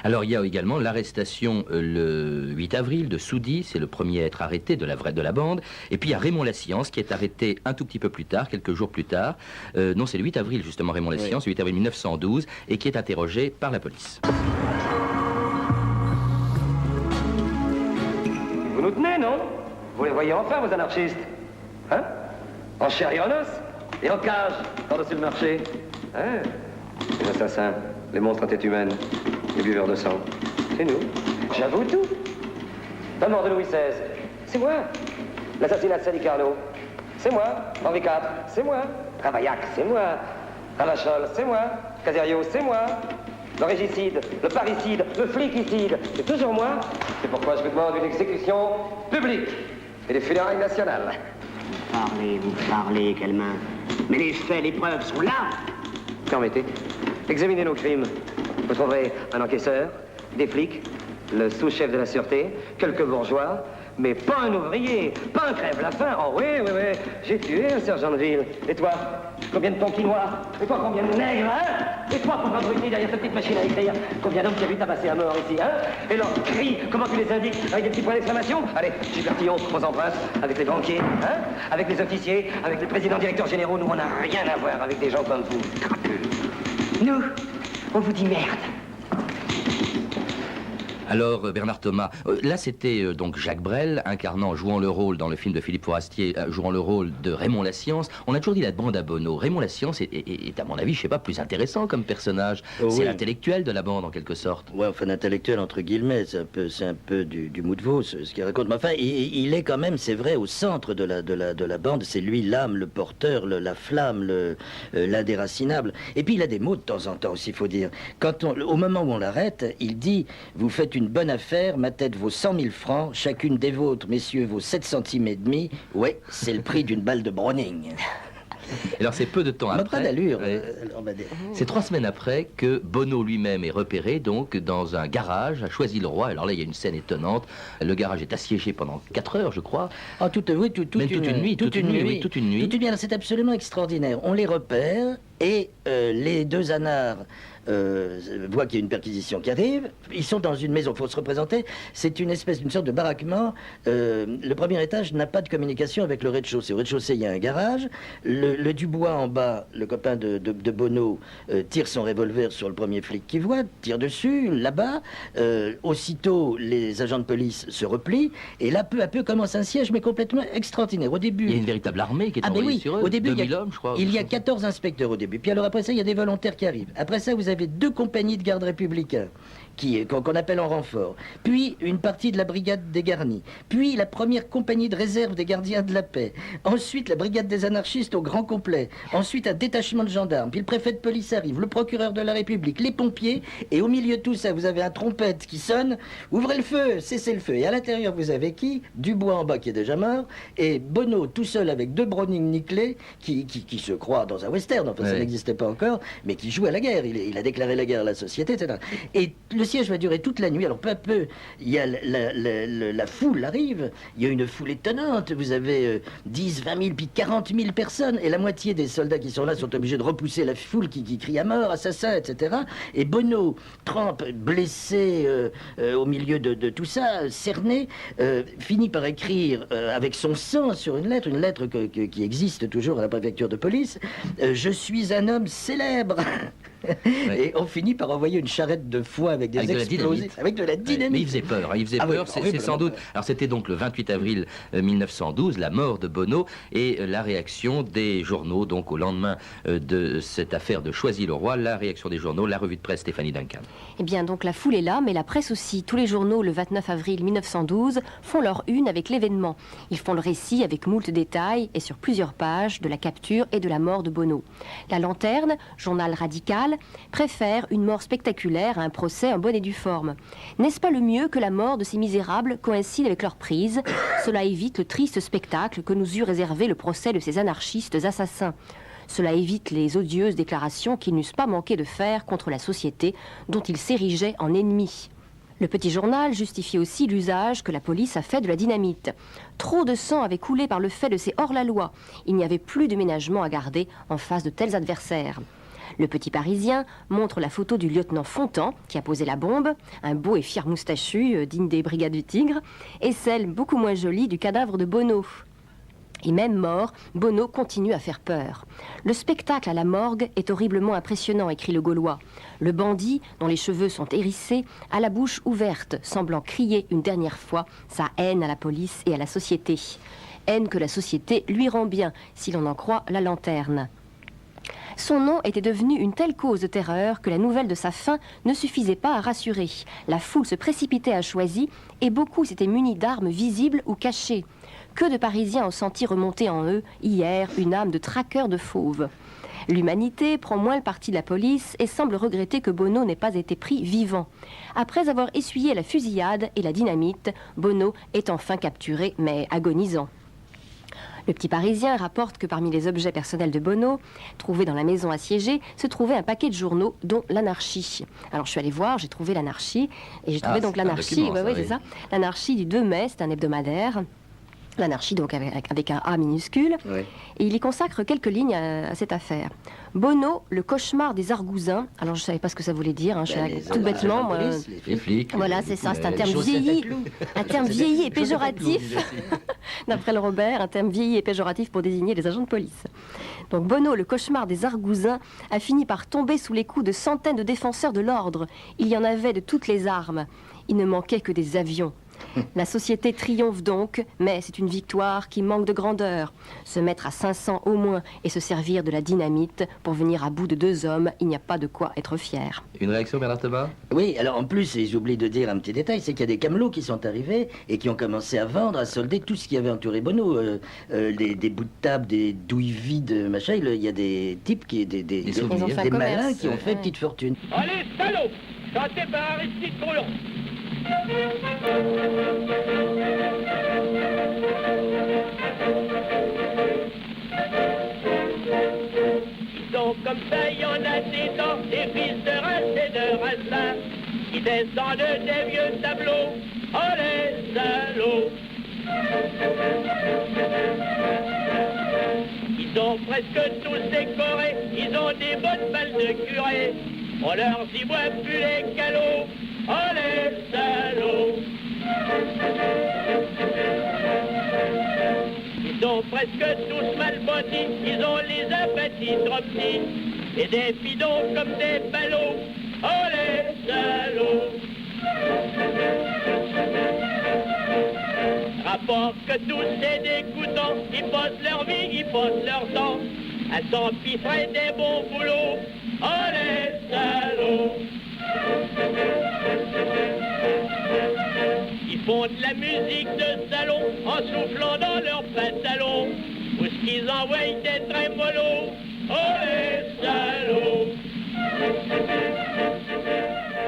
Alors il y a également l'arrestation le 8 avril de Soudi, c'est le premier à être arrêté de la bande. Et puis il y a Raymond Lassiance qui est arrêté un tout petit peu plus tard, quelques jours plus tard. Non, c'est le 8 avril justement, Raymond Lassiance, oui. 8 avril 1912, et qui est interrogé par la police. Vous nous tenez, non? Vous les voyez enfin, vos anarchistes? Hein? En chair et en os? Et en cage, par-dessus le marché? Hein? Les assassins, les monstres à tête humaine, les buveurs de sang. C'est nous. J'avoue tout. La mort de Louis XVI, c'est moi. L'assassinat de Sadi Carnot, c'est moi. Henri IV, c'est moi. Ravaillac, c'est moi. Ravachol, c'est moi. Caserio, c'est moi. Le régicide, le parricide, le flicicide, c'est toujours moi. C'est pourquoi je vous demande une exécution publique et des funérailles nationales. Vous parlez, Calmin. Mais les faits, les preuves sont là. Permettez. Examinez nos crimes. Vous trouverez un encaisseur, des flics, le sous-chef de la sûreté, quelques bourgeois, mais pas un ouvrier, pas un crève-la-faim. Oh oui, j'ai tué un sergent de ville. Et toi, combien de tonkinois? Et toi, combien de nègres, hein? Et toi, pauvre abruti derrière cette petite machine à écrire, combien d'hommes tu as vu tabasser à mort ici, hein? Et leurs cris, comment tu les indiques? Avec des petits points d'exclamation? Allez, Gilbertillon, on s'embrasse avec les banquiers, hein? Avec les officiers, avec les présidents directeurs généraux. Nous, on n'a rien à voir avec des gens comme vous. Nous, on vous dit merde. Alors, Bernard Thomas, là c'était donc Jacques Brel, jouant le rôle dans le film de Philippe Fourastier, jouant le rôle de Raymond Lassiance. On a toujours dit la bande à Bono. Raymond Lassiance est à mon avis, je sais pas, plus intéressant comme personnage. C'est l'intellectuel de la bande, en quelque sorte. Ouais, enfin, l'intellectuel, entre guillemets, c'est un peu du mou de veau, ce qu'il raconte. Mais enfin, il est quand même, c'est vrai, au centre de la bande. C'est lui l'âme, le porteur, la flamme, l'indéracinable. Et puis, il a des mots de temps en temps aussi, il faut dire. Au moment où on l'arrête, il dit, vous faites une bonne affaire, ma tête vaut 100 000 francs, chacune des vôtres, messieurs, vaut 7 centimes et demi. Ouais, c'est le prix d'une balle de Browning. Alors c'est peu de temps après. Pas d'allure. C'est 3 semaines après que Bono lui-même est repéré donc dans un garage à Choisy-le-Roi. Alors là il y a une scène étonnante. Le garage est assiégé pendant 4 heures, je crois. Ah, toute une nuit. Alors c'est absolument extraordinaire. On les repère et les deux anards voient qu'il y a une perquisition qui arrive. Ils sont dans une maison, il faut se représenter. C'est d'une sorte de baraquement. Le premier étage n'a pas de communication avec le rez-de-chaussée. Au rez-de-chaussée, il y a un garage. Le Dubois en bas, le copain de Bono, tire son revolver sur le premier flic qu'il voit, tire dessus, là-bas. Aussitôt, les agents de police se replient. Et là, peu à peu, commence un siège, mais complètement extraordinaire. Au début... Il y a une véritable armée qui est envoyée sur eux. Au début, 2000 hommes, je crois. Il y a 14 inspecteurs au début. Puis alors après ça, il y a des volontaires qui arrivent. Après ça, vous avez 2 compagnies de gardes républicains qu'on appelle en renfort. Puis une partie de la brigade des garnis. Puis la première compagnie de réserve des gardiens de la paix. Ensuite, la brigade des anarchistes au grand complet. Ensuite, un détachement de gendarmes. Puis le préfet de police arrive, le procureur de la République, les pompiers. Et au milieu de tout ça, vous avez un trompette qui sonne. Ouvrez le feu, cessez le feu. Et à l'intérieur, vous avez qui? Dubois en bas qui est déjà mort. Et Bono tout seul avec 2 Browning nickelés qui se croient dans un western. Enfin, ça n'existait pas encore. Mais qui joue à la guerre. Il a déclaré la guerre à la société, etc. Et le siège va durer toute la nuit. Alors peu à peu, il y a la foule arrive. Il y a une foule étonnante. Vous avez 10, 20 000, puis 40 000 personnes. Et la moitié des soldats qui sont là sont obligés de repousser la foule qui crie à mort, assassin, etc. Et Bono, trempe, blessé au milieu de tout ça, cerné, finit par écrire avec son sang sur une lettre qui existe toujours à la préfecture de police. Je suis un homme célèbre. Et on finit par envoyer une charrette de foin avec des explosifs, avec de la dynamite. Mais il faisait peur, il faisait peur, c'est sans doute. Alors c'était donc le 28 avril 1912, la mort de Bono et la réaction des journaux, donc au lendemain de cette affaire de Choisy-le-Roi, la réaction des journaux, la revue de presse Stéphanie Duncan. Eh bien donc la foule est là, mais la presse aussi. Tous les journaux le 29 avril 1912 font leur une avec l'événement. Ils font le récit avec moult détails et sur plusieurs pages de la capture et de la mort de Bono. La Lanterne, journal radical, préfère une mort spectaculaire à un procès en bonne et due forme. N'est-ce pas le mieux que la mort de ces misérables coïncide avec leur prise? Cela évite le triste spectacle que nous eût réservé le procès de ces anarchistes assassins. Cela évite les odieuses déclarations qu'ils n'eussent pas manqué de faire contre la société dont ils s'érigeaient en ennemis. Le petit journal justifie aussi l'usage que la police a fait de la dynamite. Trop de sang avait coulé par le fait de ces hors-la-loi. Il n'y avait plus de ménagement à garder en face de tels adversaires. Le Petit Parisien montre la photo du lieutenant Fontan, qui a posé la bombe, un beau et fier moustachu digne des Brigades du Tigre, et celle beaucoup moins jolie du cadavre de Bonneau. Et même mort, Bonneau continue à faire peur. Le spectacle à la morgue est horriblement impressionnant, écrit le Gaulois. Le bandit, dont les cheveux sont hérissés, a la bouche ouverte, semblant crier une dernière fois sa haine à la police et à la société. Haine que la société lui rend bien, si l'on en croit la lanterne. Son nom était devenu une telle cause de terreur que la nouvelle de sa fin ne suffisait pas à rassurer. La foule se précipitait à Choisy et beaucoup s'étaient munis d'armes visibles ou cachées. Que de Parisiens ont senti remonter en eux, hier, une âme de traqueur de fauves. L'humanité prend moins le parti de la police et semble regretter que Bonneau n'ait pas été pris vivant. Après avoir essuyé la fusillade et la dynamite, Bonneau est enfin capturé, mais agonisant. Le Petit Parisien rapporte que parmi les objets personnels de Bonneau, trouvés dans la maison assiégée, se trouvait un paquet de journaux, dont l'Anarchie. Alors je suis allée voir, j'ai trouvé l'Anarchie, et j'ai trouvé donc l'Anarchie, c'est ça, l'Anarchie du 2 mai, c'est un hebdomadaire. L'Anarchie, donc avec un A minuscule, oui. Et il y consacre quelques lignes à cette affaire. Bonneau, le cauchemar des argousins. Alors je ne savais pas ce que ça voulait dire, tout bêtement. Moi, les flics. Voilà, c'est ça, c'est un terme vieilli, et péjoratif. D'après le Robert, un terme vieilli et péjoratif pour désigner les agents de police. Donc Bonneau, le cauchemar des argousins, a fini par tomber sous les coups de centaines de défenseurs de l'ordre. Il y en avait de toutes les armes. Il ne manquait que des avions. La société triomphe donc, mais c'est une victoire qui manque de grandeur. Se mettre à 500 au moins et se servir de la dynamite pour venir à bout de 2 hommes, il n'y a pas de quoi être fier. Une réaction, Bernard Thomas? Oui, alors en plus, et j'oublie de dire un petit détail, c'est qu'il y a des camelots qui sont arrivés et qui ont commencé à vendre, à solder tout ce qui avait entouré Bonneau. Des bouts de table, des douilles vides, machin. Il y a des types, des malins qui ont fait petite fortune. Allez, salauds! Chantez par Aristide Boulon! Donc comme ça, il y en a des dents, des fils de race et de racin, qui descendent des vieux tableaux, oh les salauds. Ils ont presque tous décoré, ils ont des bonnes balles de curé, on leur y voit plus les calots, oh les salauds. Ils sont presque tous mal bâtis, ils ont les appétits trop petits, et des bidons comme des ballots, oh les salauds. Rapport que tous c'est dégoûtant, ils passent leur vie, ils passent leur temps, à s'empiffrer des bons boulots, oh les salauds. Ils font de la musique de salon en soufflant dans leurs pantalons, ou ce qu'ils envoient des trémolos, oh les salauds.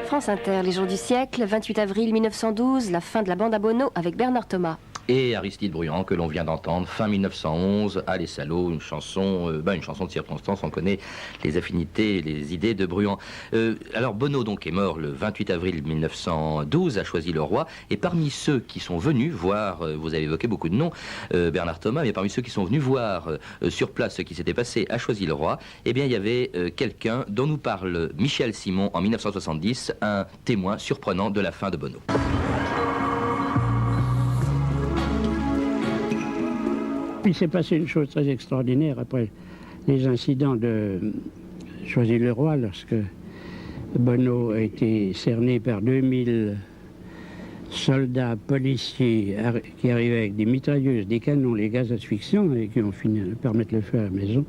France Inter, les jours du siècle, 28 avril 1912, la fin de la bande à Bonneau avec Bernard Thomas. Et Aristide Bruand, que l'on vient d'entendre, fin 1911, à Les Salauds, une chanson de circonstance, on connaît les affinités, les idées de Bruand. Alors Bonneau donc est mort le 28 avril 1912, à Choisy-le-Roi, et parmi ceux qui sont venus voir, vous avez évoqué beaucoup de noms, Bernard Thomas, mais parmi ceux qui sont venus voir sur place ce qui s'était passé à Choisy-le-Roi, eh bien il y avait quelqu'un dont nous parle Michel Simon en 1970, un témoin surprenant de la fin de Bonneau. Il s'est passé une chose très extraordinaire après les incidents de Choisy-le-Roi, lorsque Bonneau a été cerné par 2000 soldats policiers qui arrivaient avec des mitrailleuses, des canons, les gaz asphyxiants et qui ont fini par mettre le feu à la maison.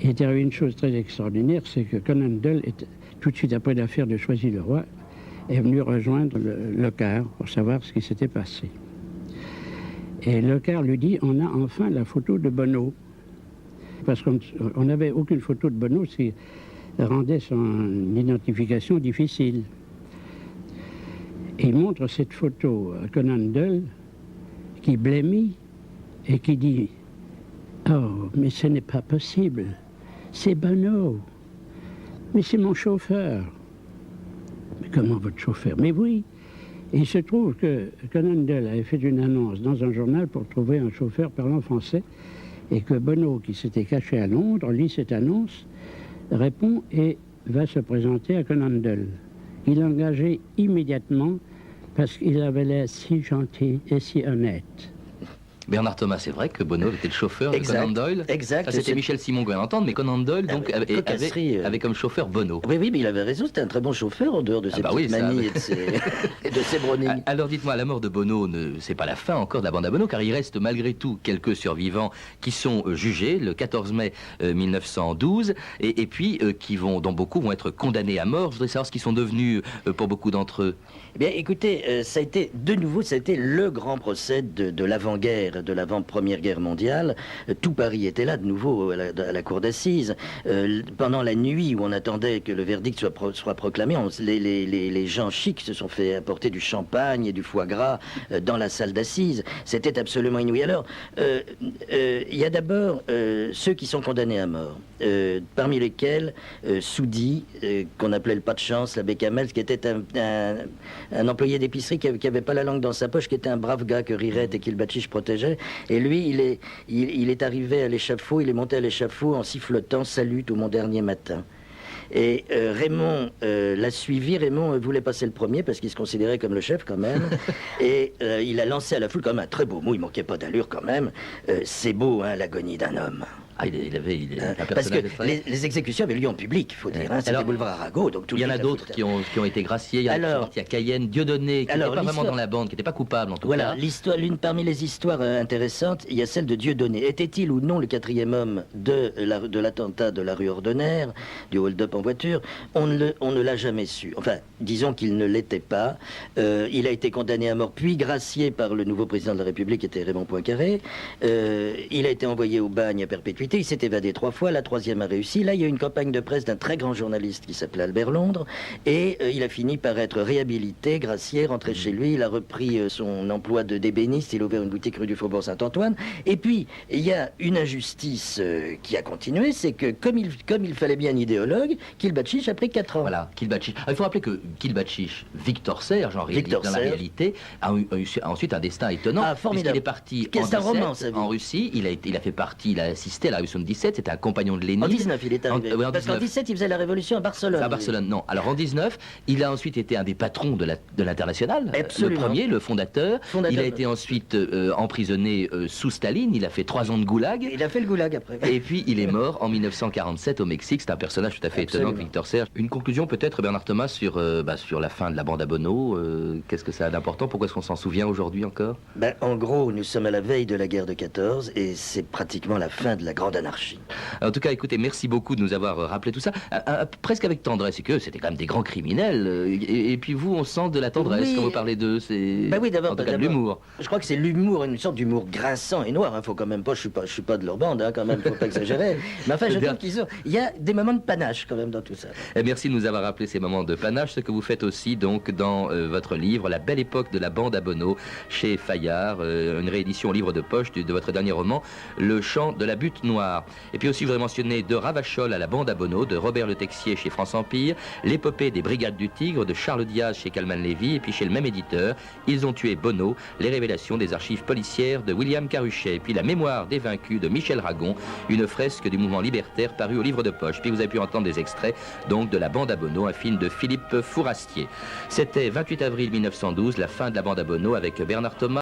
Il est arrivé une chose très extraordinaire, c'est que Conan Doyle, tout de suite après l'affaire de Choisy-le-Roi, est venu rejoindre le Car pour savoir ce qui s'était passé. Et Lecard lui dit, on a enfin la photo de Bonneau. Parce qu'on n'avait aucune photo de Bonneau, ce qui rendait son identification difficile. Et il montre cette photo à Conan Doyle, qui blêmit et qui dit, oh, mais ce n'est pas possible, c'est Bonneau, mais c'est mon chauffeur. Mais comment votre chauffeur? Mais oui. Et il se trouve que Conan Doyle avait fait une annonce dans un journal pour trouver un chauffeur parlant français et que Bonneau, qui s'était caché à Londres, lit cette annonce, répond et va se présenter à Conandel. Il est engagé immédiatement parce qu'il avait l'air si gentil et si honnête. Bernard Thomas, c'est vrai que Bono était le chauffeur de Conan Doyle. Exact. Ça, c'était Michel Simon Goyenentendre, mais Conan Doyle donc, avait comme chauffeur Bono. Oui, mais il avait raison, c'était un très bon chauffeur en dehors de ses petites manies et de ses brownings. Alors dites-moi, la mort de Bono, c'est pas la fin encore de la bande à Bono, car il reste malgré tout quelques survivants qui sont jugés le 14 mai 1912, et puis dont beaucoup vont être condamnés à mort. Je voudrais savoir ce qu'ils sont devenus pour beaucoup d'entre eux. Eh bien, écoutez, ça a été le grand procès de l'avant-guerre, de l'avant-première guerre mondiale. Tout Paris était là de nouveau à la cour d'assises. Pendant la nuit où on attendait que le verdict soit proclamé, les gens chics se sont fait apporter du champagne et du foie gras dans la salle d'assises. C'était absolument inouï. Alors, il y a d'abord ceux qui sont condamnés à mort, parmi lesquels Soudy, qu'on appelait le pas de chance, l'abbé Camel, qui était un employé d'épicerie qui avait pas la langue dans sa poche, qui était un brave gars que Rirette et Kilbatchich protégeaient. Et lui, il est arrivé à l'échafaud, il est monté à l'échafaud en sifflotant « Salut tout mon dernier matin ». Et Raymond l'a suivi. Raymond voulait passer le premier parce qu'il se considérait comme le chef quand même. Et il a lancé à la foule comme un très beau mot, il manquait pas d'allure quand même. C'est beau, hein, l'agonie d'un homme. Ah, il avait un parce que personnage les exécutions avaient lieu en public, il faut dire. C'était le boulevard Arago. Donc il y en a d'autres qui ont été graciés. Il y a Cayenne, Dieudonné, qui n'était pas vraiment dans la bande, qui n'était pas coupable en tout cas. Voilà, parmi les histoires intéressantes, il y a celle de Dieudonné. Était-il ou non le quatrième homme de l'attentat de la rue Ordonnaire, du hold-up en voiture? On ne l'a jamais su. Enfin, disons qu'il ne l'était pas. Il a été condamné à mort, puis gracié par le nouveau président de la République, qui était Raymond Poincaré. Il a été envoyé au bagne à perpétuité. Il s'est évadé 3 fois, la 3e a réussi. Là, il y a eu une campagne de presse d'un très grand journaliste qui s'appelait Albert Londres, et il a fini par être réhabilité, gracié, rentré chez lui. Il a repris son emploi d'ébéniste, il a ouvert une boutique rue du Faubourg Saint-Antoine. Et puis, il y a une injustice qui a continué, c'est que comme il fallait bien un idéologue, Kilbatchich a pris 4 ans. Voilà, Kilbatchich. Il faut rappeler que Kilbatchich, Victor Serge, dans la réalité, a eu ensuite un destin étonnant. Ah, formidable. Il est parti en Russie, il a assisté à la Révolution de 17, c'était un compagnon de Lénine. En 19, il est arrivé. Parce qu'en 17, il faisait la révolution à Barcelone. À Barcelone, non. Alors en 19, il a ensuite été un des patrons de l'Internationale. Absolument. Le premier, le fondateur. Il a été ensuite emprisonné sous Staline. Il a fait 3 ans de goulag. Il a fait le goulag après. Et puis il est mort en 1947 au Mexique. C'est un personnage tout à fait étonnant, Victor Serge. Une conclusion peut-être, Bernard Thomas, sur la fin de la bande à Bono. Qu'est-ce que ça a d'important? Pourquoi est-ce qu'on s'en souvient aujourd'hui encore? En gros, nous sommes à la veille de la guerre de 14 et c'est pratiquement la fin de la grande anarchie. En tout cas, écoutez, merci beaucoup de nous avoir rappelé tout ça, presque avec tendresse, et que c'était quand même des grands criminels, et puis vous, on sent de la tendresse quand vous parlez d'eux, c'est oui, d'abord, en tout cas de l'humour. Je crois que c'est l'humour, une sorte d'humour grinçant et noir, faut quand même pas, je suis pas de leur bande, quand même, faut pas exagérer, mais enfin, je trouve il y a des moments de panache quand même dans tout ça. Et merci de nous avoir rappelé ces moments de panache, ce que vous faites aussi donc dans votre livre, La belle époque de la bande à Bono, chez Fayard, une réédition au livre de poche de votre dernier roman, Le chant de la butte noire. Et puis aussi, je voudrais mentionner De Ravachol à la bande à Bono, de Robert Le Texier chez France Empire, L'épopée des Brigades du Tigre, de Charles Diaz chez Calman Lévy, et puis chez le même éditeur, Ils ont tué Bono, les révélations des archives policières de William Caruchet, et puis La mémoire des vaincus de Michel Ragon, une fresque du mouvement libertaire parue au livre de poche. Puis vous avez pu entendre des extraits donc de La bande à Bono, un film de Philippe Fourastier. C'était 28 avril 1912, la fin de la bande à Bono avec Bernard Thomas.